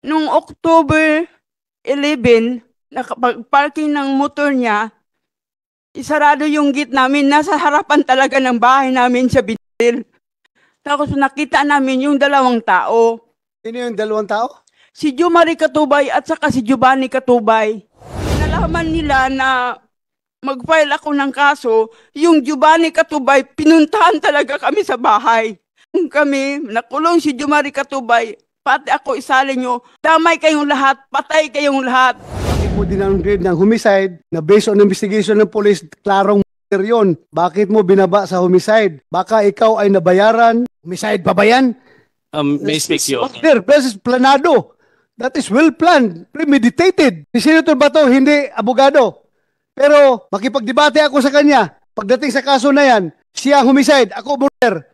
Nung October 11, nakapag-parking ng motor niya, isarado yung gate namin. Nasa harapan talaga ng bahay namin siya binaril. Tapos nakita namin yung dalawang tao. Sino yung dalawang tao? Si Jumari Katubay at saka si Giovanni Katubay. Nalaman nila na mag-file ako ng kaso, yung Giovanni Katubay, pinuntahan talaga kami sa bahay. Kami, nakulong si Jumari Katubay, pati ako isali nyo, damay kayong lahat, patay kayong lahat. Bakit mo dinanggrade ng homicide na based on investigation ng police, klarong murder yun? Bakit mo binaba sa homicide? Baka ikaw ay nabayaran. Homicide pa ba yan? May I speak, Your Honor? Murder versus planado. That is well planned, premeditated. Si Senator Bato, hindi abogado. Pero makipagdebate ako sa kanya. Pagdating sa kaso na yan, siya homicide, ako murder.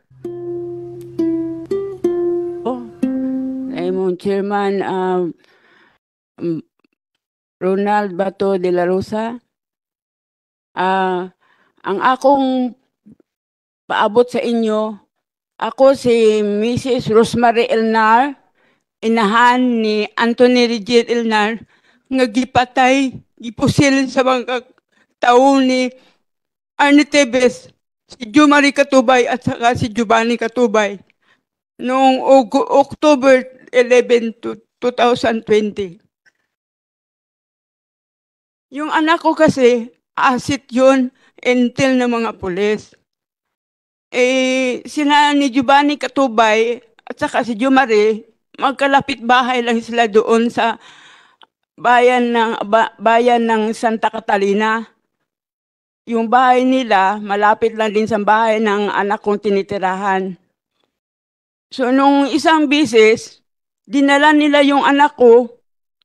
Mong Chairman Ronald Bato de la Rosa, ang akong paabot sa inyo, ako si Mrs. Rosemary Elnar, inahan ni Anthony Rigid Elnar, nga gipatay, gipusil sa mga tao ni Arnie Tevez, si Jumari Katubay at saka si Giovanni Katubay noong October 11 to 2020. Yung anak ko kasi, asset yun until ng mga pulis. Sila ni Giovanni Katubay at saka si Jumari, magkalapit bahay lang sila doon sa bayan ng Santa Catalina. Yung bahay nila, malapit lang din sa bahay ng anak kong tinitirahan. So, nung isang bisis, dinala nila yung anak ko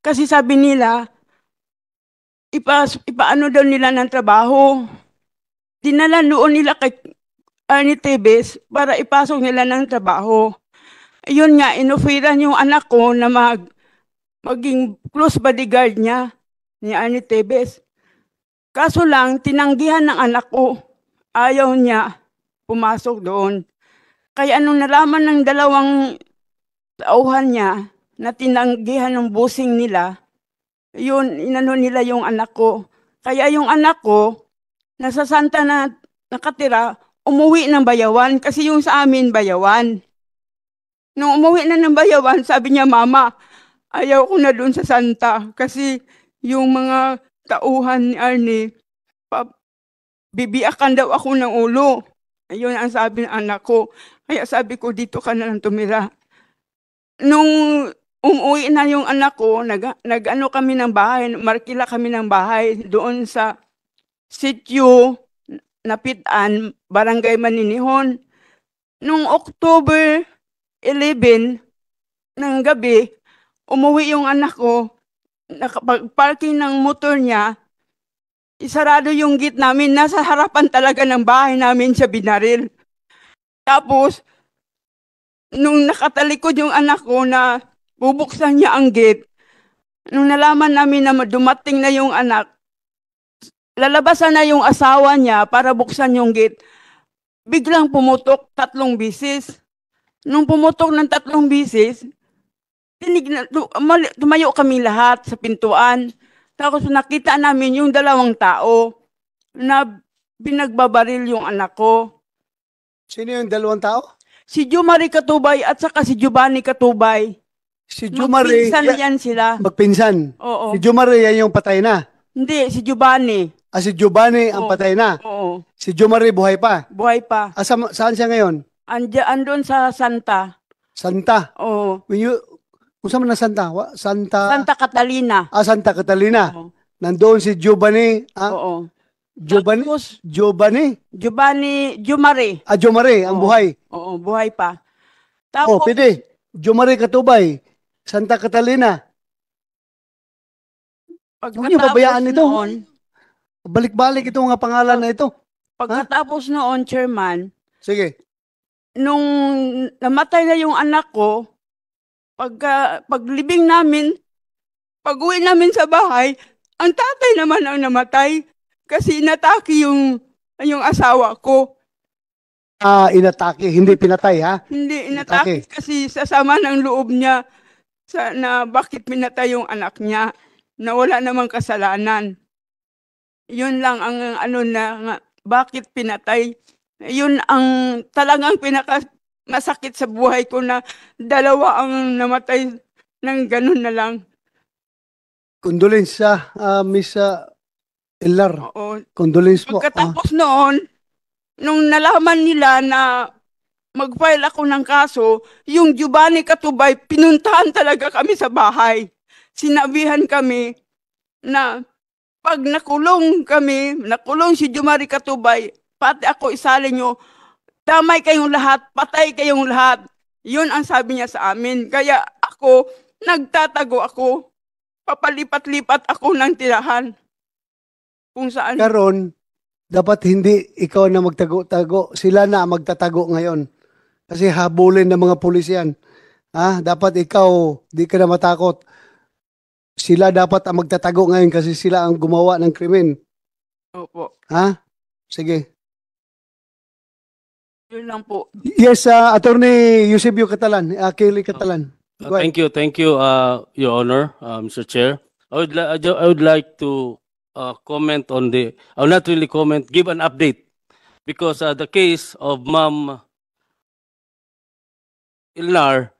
kasi sabi nila, ipaano daw nila ng trabaho. Dinala noon nila kay Arnie Tevez para ipasok nila ng trabaho. Yun nga, inoferan yung anak ko na maging close bodyguard niya ni Arnie Tevez. Kaso lang, tinanggihan ng anak ko. Ayaw niya pumasok doon. Kaya nung nalaman ng dalawang tauhan niya na tinanggihan ng busing nila, yun, inano nila yung anak ko. Kaya yung anak ko, nasa Santa na nakatira, umuwi ng Bayawan kasi yung sa amin Bayawan. Nung umuwi na ng Bayawan, sabi niya, Mama, ayaw ko na doon sa Santa kasi yung mga tauhan ni Arnie, bibiakan daw ako ng ulo. Ayun ang sabi ng anak ko. Kaya sabi ko, dito ka na lang tumira. Nung umuwi na yung anak ko, nag-ano kami ng bahay, markila kami ng bahay doon sa sitio Napitan, Barangay Maninihon. Nung October 11 ng gabi, umuwi yung anak ko, nakapag-parking ng motor niya, isarado yung gate namin, nasa harapan talaga ng bahay namin siya binaril. Tapos, nung nakatalikod yung anak ko na bubuksan niya ang gate, nung nalaman namin na dumating na yung anak, lalabasan na yung asawa niya para buksan yung gate, biglang pumutok 3 bisis. Nung pumutok ng 3 bisis, tumayo kami lahat sa pintuan. Tapos nakita namin yung dalawang tao na binagbabaril yung anak ko. Sino yung dalawang tao? Si Jumari Katubay at saka si Giovanni Katubay. Si Jumari. Magpinsan yan sila. Magpinsan. Oo. Si Jumari yan yung patay na. Hindi, si Giovanni. Si Giovanni ang Oo. patay na. Oo. Si Jumari buhay pa. Buhay pa. Saan siya ngayon? Andun sa Santa. Santa. Oo. Kung saan man na Santa? Santa Catalina. Santa Catalina. Oo. Nandoon si Giovanni. Oo. Giovanni? Jumari. Jumari ang Oo. buhay. Oo, buhay pa. Tapos, Pwede. Jumari Katubay. Santa Catalina. Huwag niyo babayaan ito. Balik-balik ito mga pangalan na ito. Pagkatapos noon, Chairman, Sige. nung namatay na yung anak ko, paglibing namin, pag-uwi namin sa bahay, ang tatay naman ang namatay kasi inatake yung asawa ko. Inatake, hindi pinatay ha? Hindi inatake kasi sa sama ng loob niya. na bakit pinatay yung anak niya na wala namang kasalanan. Yun lang ang ano na bakit pinatay. Yun ang talagang pinaka masakit sa buhay ko na dalawa ang namatay ng ganun na lang. Condolence Miss Elar. Oo. Condolence po. Pagkatapos noon, nung nalaman nila na mag-file ako ng kaso, yung Giovanni Katubay, pinuntahan talaga kami sa bahay. Sinabihan kami na pag nakulong si Giovanni Katubay, pati ako isali nyo, damay kayong lahat, patay kayong lahat. Yun ang sabi niya sa amin. Kaya ako, nagtatago ako. Papalipat-lipat ako ng tirahan. Kung saan. Karon, dapat hindi ikaw na magtago-tago. Sila na ang magtatago ngayon. Kasi habulin ng mga pulis yan. Dapat ikaw, di ka na matakot. Sila dapat ang magtatago ngayon kasi sila ang gumawa ng krimen. Opo. Sige. Yun lang po. Yes, Attorney Eusebio Catalan, Kelly Catalan. Go ahead. Thank you, Your Honor, Mr. Chair. I would like to comment on I will not really comment, give an update because the case of Ma'am Ilnar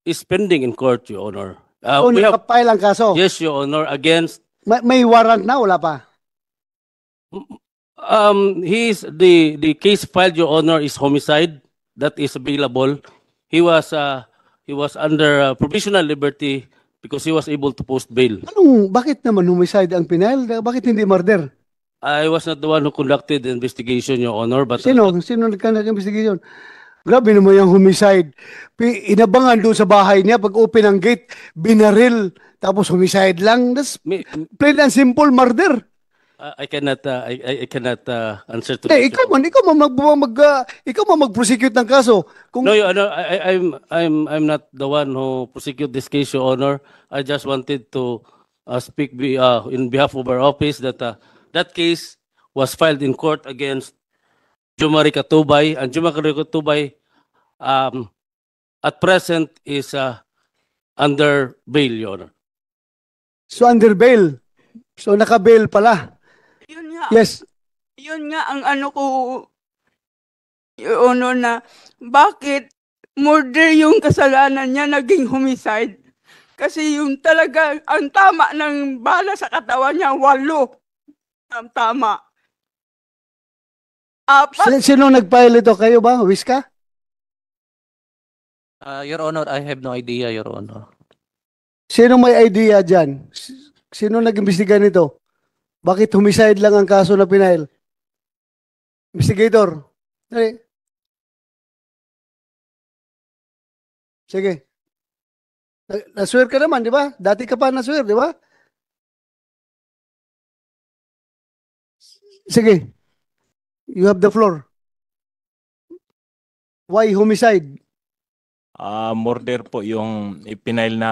is pending in court, Your Honor. We have, nakapile ang kaso. yes, Your Honor, against May warrant na, wala pa? the case filed, Your Honor, is homicide. That is available. He was under provisional liberty because he was able to post bail. Bakit naman homicide ang pinail? Bakit hindi murder? I was not the one who conducted the investigation, Your Honor, but Sino nag-investigation? Grabe naman yung homicide. Inabangan doon sa bahay niya, pag open ang gate, binaril, tapos homicide lang. That's plain and simple murder. I cannot answer to that. Ikaw man mag-prosecute ng kaso. No, Your Honor, I'm not the one who prosecute this case, Your Honor. I just wanted to speak in behalf of our office that that case was filed in court against Jumari Katubay, and Jumari Katubay at present is under bail, Your Honor. So under bail. So naka-bail pala. Yun nga. Yes. Yun nga ang ano ko, Your Honor, na bakit murder yung kasalanan niya naging homicide? Kasi yung talaga, ang tama ng bala sa katawan niya, 8. Tama. Sino nag-file ito? Kayo ba? Wiska? Your Honor, I have no idea, Your Honor. Sino may idea dyan? Sino nag-imbestiga nito? Bakit homicide lang ang kaso na pinail? Investigator. Dali. Sige. Naswear ka naman, di ba? Dati ka pa naswear, di ba? Sige. You have the floor. Why homicide? Murder po yung ipinail na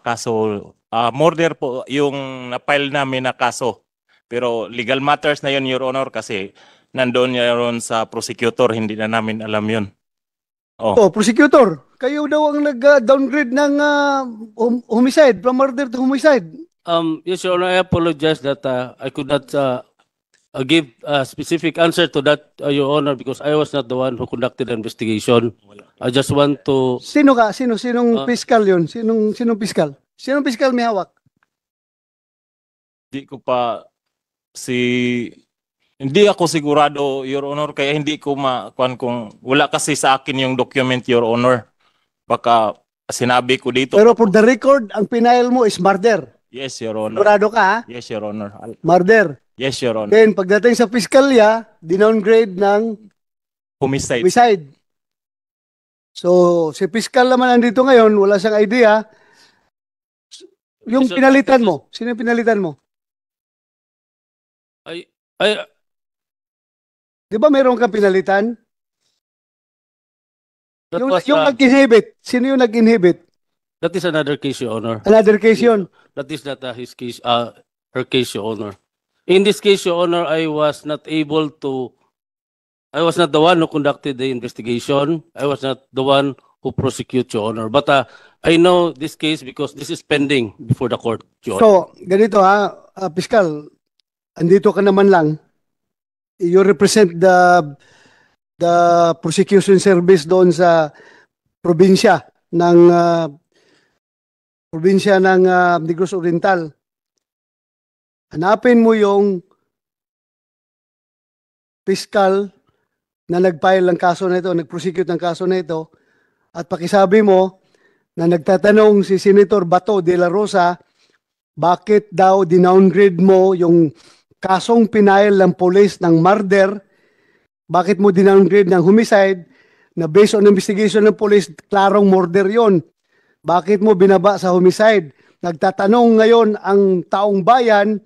kaso. Murder po yung na-file namin na kaso. Pero legal matters na yun, Your Honor, kasi nandoon yun sa prosecutor, hindi na namin alam yun. Oh, prosecutor, kayo daw ang nag-downgrade ng homicide, from murder to homicide. Yes, Your Honor, I apologize that I could not give a specific answer to that, Your Honor, because I was not the one who conducted the investigation. I just want to... Sino ka? Sinong fiscal yun? Sinong fiscal? Sinong fiscal may hawak? Hindi ako sigurado, Your Honor, kaya hindi ko makuan kung wala kasi sa akin yung document, Your Honor. Baka sinabi ko dito. Pero for the record, ang pinail mo is murder. Yes, Your Honor. Sigurado ka, ha? Yes, Your Honor. Murder. Yes, Your Honor. Then, pagdating sa piskalya, dinowngrade ng Homicide. homicide. So, si piskal naman nandito ngayon, wala siyang idea. Yung pinalitan mo, sino yung pinalitan mo? Di ba meron kang pinalitan? Yung nag-inhibit, sino yung nag-inhibit? That is another case, Your Honor. Another case yun. That is not his case, her case, Your Honor. In this case, Your Honor, I was not the one who conducted the investigation. I was not the one who prosecute, Your Honor. But I know this case because this is pending before the court, Your Honor. So, ganito Piskal, andito ka naman lang. You represent the prosecution service doon sa probinsya ng Negros Oriental. Hanapin mo yung piskal na nag-file ng kaso na ito, nag-prosecute ng kaso na ito, at pakisabi mo na nagtatanong si Senator Bato de la Rosa, bakit daw dinowngrade mo yung kasong pinail ng police ng murder, bakit mo dinowngrade ng homicide na based on investigation ng police, klarong murder yon. Bakit mo binaba sa homicide? Nagtatanong ngayon ang taong bayan,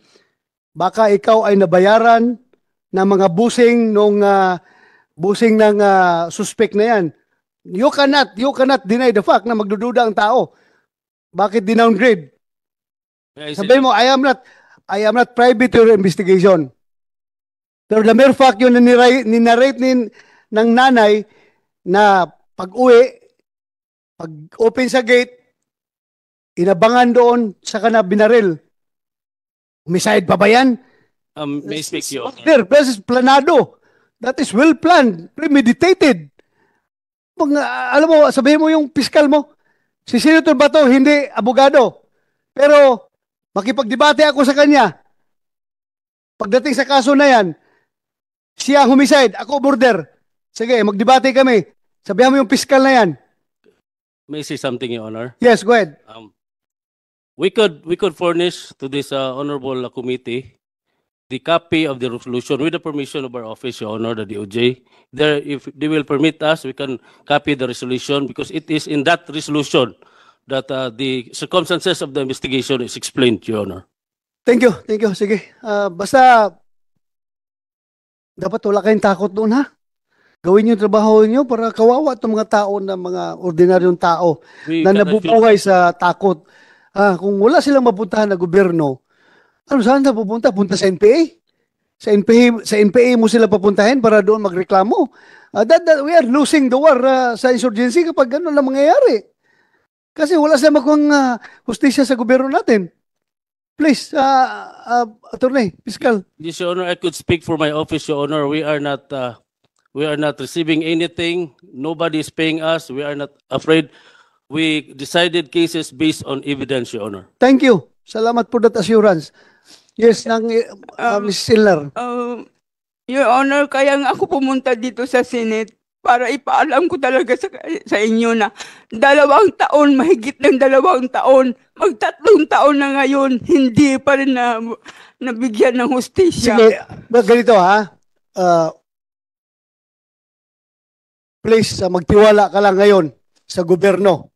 baka ikaw ay nabayaran ng mga busing ng suspect na yan. You cannot deny the fact na magdududa ang tao. Bakit dinowngrade? Sabihin mo, I am not privy to your investigation. Pero the mere fact yun na ninarrate ng nanay na pag-uwi, pag-open sa gate, inabangan doon sa kana binaril. Homicide pa ba yan? May I speak, Your Honor? There, this is planado. That is well planned, premeditated. Alam mo, sabihin mo yung piskal mo, si Senator Bato, hindi abogado. Pero, makipagdebate ako sa kanya. Pagdating sa kaso na yan, siya homicide, ako murder. Sige, magdebate kami. Sabihan mo yung piskal na yan. May I say something, Your Honor? Yes, go ahead. We could furnish to this honorable committee the copy of the resolution with the permission of our office, Your Honor, the DOJ. There, if they will permit us, we can copy the resolution because it is in that resolution that the circumstances of the investigation is explained, Your Honor. Thank you. Sige. Basta, dapat wala kayong takot doon, ha? Gawin yung trabaho niyo para kawawa itong mga tao na mga ordinaryong tao na nabubuhay sa takot. Kung wala silang mapuntahan na gobyerno, ano saan na pupunta? Punta sa NPA? Sa NPA mo sila papuntahin para doon magreklamo. We are losing the war sa insurgency kapag gano'n na mangyayari. Kasi wala silang makuhang hustisya sa gobyerno natin. Please, Attorney, Piskal. Yes, Your Honor, I could speak for my office, Your Honor. We are not receiving anything. Nobody is paying us. We are not afraid. We decided cases based on evidence, Your Honor. Thank you. Salamat for that assurance. Yes, Ms. Silner. Your Honor, kaya nga ako pumunta dito sa Senate para ipaalam ko talaga sa inyo na 2 taon, mahigit ng 2 taon, mag-3 taon na ngayon, hindi pa rin nabigyan ng hustisya. Sige, ganito please, magtiwala ka lang ngayon sa gobyerno.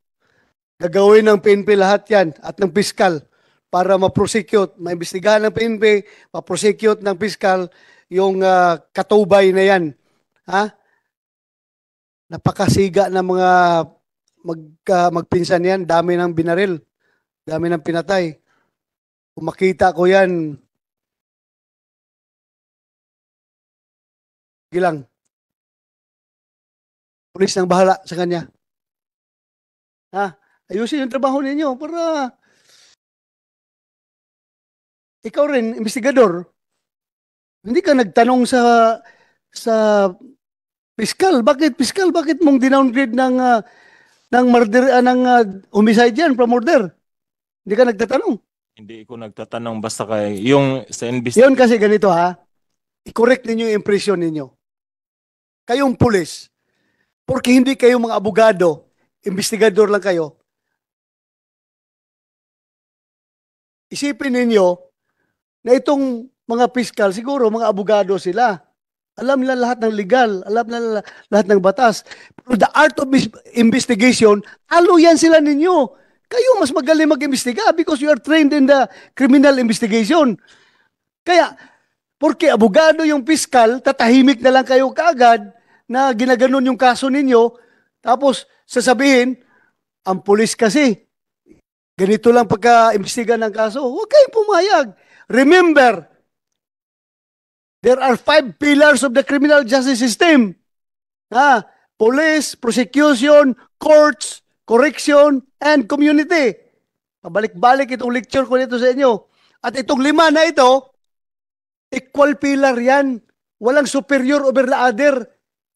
Gagawin ng PNP lahat yan at ng piskal para ma-prosecute, maimbestigahan ng PNP, ma-prosecute ng piskal yung katubay na yan. Napakasiga ng mga magpinsan yan, dami ng binaril, dami ng pinatay. Kung makita ko yan, gilang. Pulis nang bahala sa kanya. Ayusin yung trabaho ninyo para ikaw rin, investigador, hindi ka nagtanong sa piskal. Bakit piskal? Bakit mong dinowngrade ng murder, ng homicide yan from murder? Hindi ka nagtatanong. Hindi ko nagtatanong basta kay yung sa investigation. Yun kasi ganito i-correct ninyo yung impression ninyo. Kayong pulis, porque hindi kayo mga abogado, investigador lang kayo, isipin ninyo na itong mga piskal, siguro mga abogado sila. Alam nila lahat ng legal, alam nila lahat ng batas. Pero the art of investigation, halo yan sila ninyo. Kayo mas magaling mag-imbestiga because you are trained in the criminal investigation. Kaya, porque abogado yung piskal, tatahimik na lang kayo kaagad na ginaganon yung kaso ninyo, tapos sasabihin, ang pulis kasi, ganito lang pagka-imbestiga ng kaso, huwag kayong pumayag. Remember, there are 5 pillars of the criminal justice system. Police, prosecution, courts, correction, and community. Pabalik-balik itong lecture ko nito sa inyo. At itong 5 na ito, equal pillar yan. Walang superior over the other.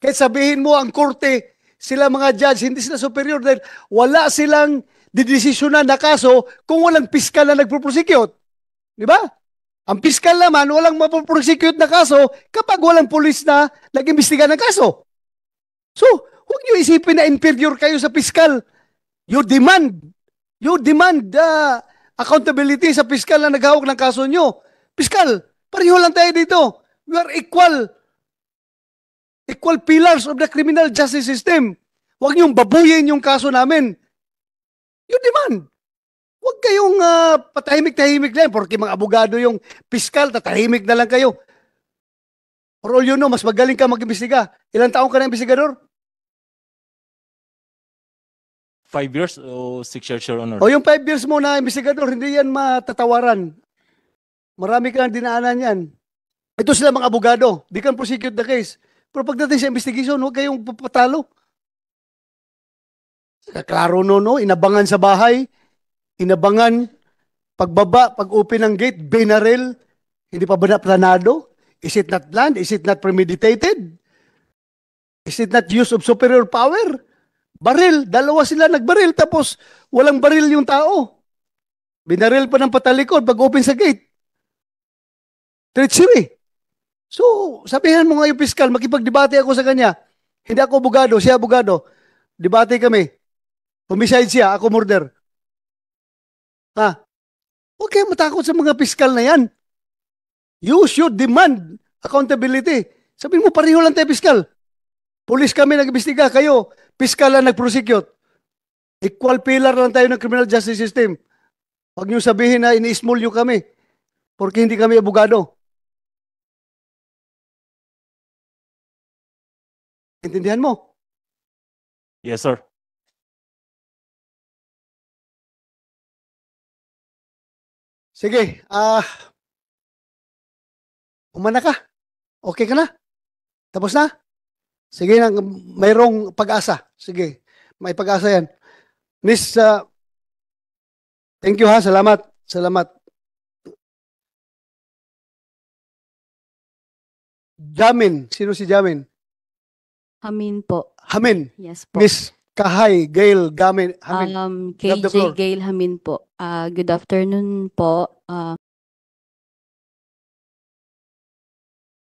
Kahit sabihin mo ang korte, sila mga judge, hindi sila superior dahil wala silang didesisyonan na kaso kung walang piskal na nagpo-prosecute. Di ba? Ang piskal naman, walang mapoprosecute na kaso kapag walang pulis na nag-imbestiga ng kaso. So, huwag niyo isipin na inferior kayo sa piskal. You demand accountability sa piskal na naghawak ng kaso nyo. Piskal, pareho lang tayo dito. We are equal pillars of the criminal justice system. Huwag niyong babuyin yung kaso namin. You demand. Huwag kayong patahimik-tahimik lang porque mga abogado yung piskal, tatahimik na lang kayo. For all you know, mas magaling ka mag-imbestiga. Ilang taong ka na investigador? 5 years o 6 years, Your Honor? O yung 5 years mo na investigador, hindi yan matatawaran. Marami kang dinaanan yan. Ito sila mga abogado. They can prosecute the case. Pero pagdating sa investigation, huwag kayong papatalo. Klaro no, inabangan sa bahay, inabangan, pagbaba, pag-open ng gate, binaril, hindi pa ba naplanado? Is it not planned? Is it not premeditated? Is it not use of superior power? Baril, dalawa sila nagbaril tapos walang baril yung tao. Binaril pa ng patalikod pag open sa gate. Treachery. So, sabihan mo nga yung piskal, makipagdebate ako sa kanya. Hindi ako abogado, siya abogado. Debate kami. Homicide siya, ako murder. Ha? Huwag kayong matakot sa mga piskal na yan. You should demand accountability. Sabihin mo, pareho lang tayo piskal. Pulis kami nag-imbestiga, kayo, piskal lang nag-prosecute. Equal pillar lang tayo ng criminal justice system. Huwag niyo sabihin na ini-small nyo kami porque hindi kami abogado. Intindihan mo? Yes, sir. Sige, umana ka. Okay ka na? Tapos na? Sige, mayroong pag-asa. Sige, may pag-asa yan. Miss, thank you ha, salamat. Salamat. Jamin, sino si Jamin? Hamin po. Hamin. Yes po. Miss Kahay, Gail, Gamin, Hamin. Have the KJ floor. Gail Hamin po. Good afternoon po.